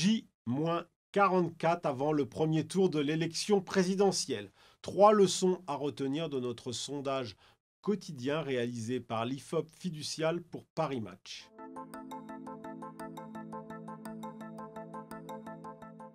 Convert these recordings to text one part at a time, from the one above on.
J-44 avant le premier tour de l'élection présidentielle. 3 leçons à retenir de notre sondage quotidien réalisé par l'IFOP Fiducial pour Paris Match.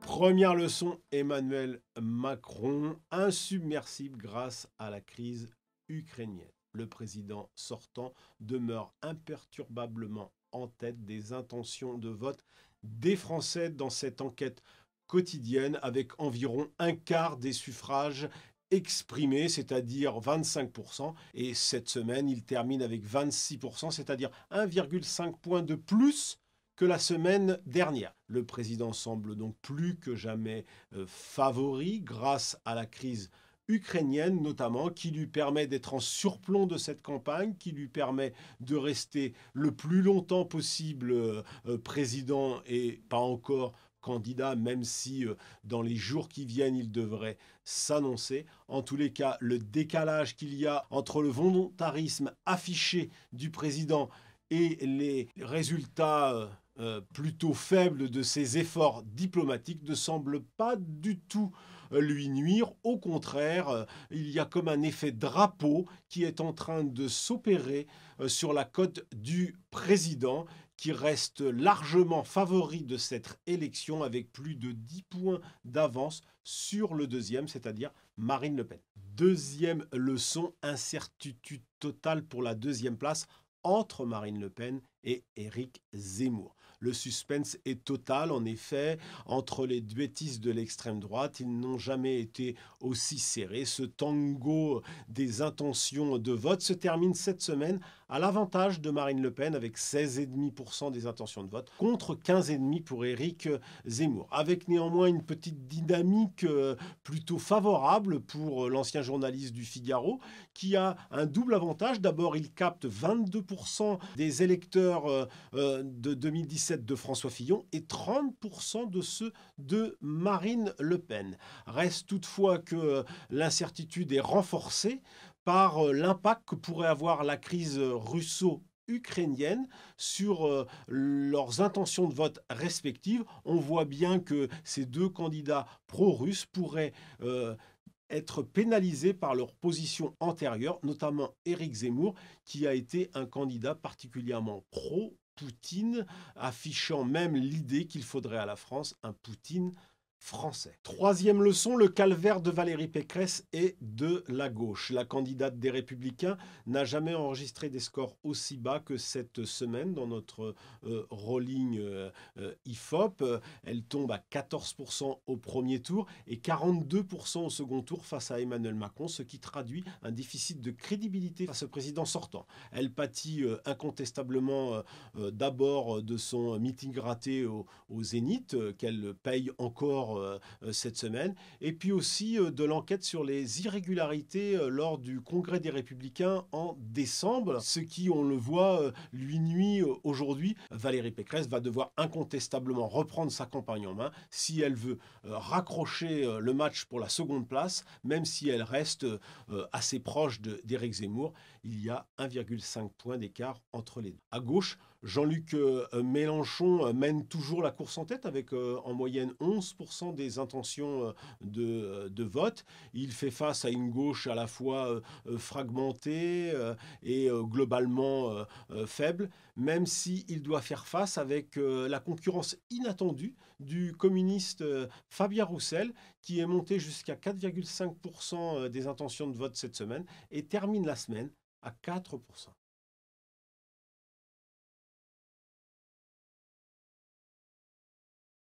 Première leçon, Emmanuel Macron, insubmersible grâce à la crise ukrainienne. Le président sortant demeure imperturbablement en tête des intentions de vote des Français dans cette enquête quotidienne avec environ un quart des suffrages exprimés, c'est-à-dire 25%. Et cette semaine, il termine avec 26%, c'est-à-dire 1,5 point de plus que la semaine dernière. Le président semble donc plus que jamais favori grâce à la crise ukrainienne notamment, qui lui permet d'être en surplomb de cette campagne, qui lui permet de rester le plus longtemps possible président et pas encore candidat, même si dans les jours qui viennent, il devrait s'annoncer. En tous les cas, le décalage qu'il y a entre le volontarisme affiché du président et les résultats plutôt faibles de ses efforts diplomatiques ne semble pas du tout lui nuire. Au contraire, il y a comme un effet drapeau qui est en train de s'opérer sur la cote du président, qui reste largement favori de cette élection avec plus de 10 points d'avance sur le deuxième, c'est-à-dire Marine Le Pen. Deuxième leçon, incertitude totale pour la deuxième place entre Marine Le Pen et Éric Zemmour. Le suspense est total, en effet, entre les duettistes de l'extrême droite. Ils n'ont jamais été aussi serrés. Ce tango des intentions de vote se termine cette semaine à l'avantage de Marine Le Pen avec 16,5% des intentions de vote contre 15,5% pour Éric Zemmour. Avec néanmoins une petite dynamique plutôt favorable pour l'ancien journaliste du Figaro qui a un double avantage. D'abord, il capte 22% des électeurs de 2017 de François Fillon et 30% de ceux de Marine Le Pen. Reste toutefois que l'incertitude est renforcée par l'impact que pourrait avoir la crise russo-ukrainienne sur leurs intentions de vote respectives. On voit bien que ces deux candidats pro-russes pourraient être pénalisés par leur position antérieure, notamment Éric Zemmour, qui a été un candidat particulièrement pro-Poutine, affichant même l'idée qu'il faudrait à la France un Poutine français. Troisième leçon, le calvaire de Valérie Pécresse et de la gauche. La candidate des Républicains n'a jamais enregistré des scores aussi bas que cette semaine dans notre rolling IFOP. Elle tombe à 14% au premier tour et 42% au second tour face à Emmanuel Macron, ce qui traduit un déficit de crédibilité face au président sortant. Elle pâtit incontestablement d'abord de son meeting raté au Zénith, qu'elle paye encore cette semaine, et puis aussi de l'enquête sur les irrégularités lors du Congrès des Républicains en décembre, ce qui, on le voit, lui nuit aujourd'hui. Valérie Pécresse va devoir incontestablement reprendre sa campagne en main si elle veut raccrocher le match pour la seconde place, même si elle reste assez proche d'Éric Zemmour. Il y a 1,5 point d'écart entre les deux. À gauche, Jean-Luc Mélenchon mène toujours la course en tête avec en moyenne 11% des intentions de vote. Il fait face à une gauche à la fois fragmentée et globalement faible, même s'il doit faire face avec la concurrence inattendue du communiste Fabien Roussel, qui est monté jusqu'à 4,5% des intentions de vote cette semaine et termine la semaine à 4%.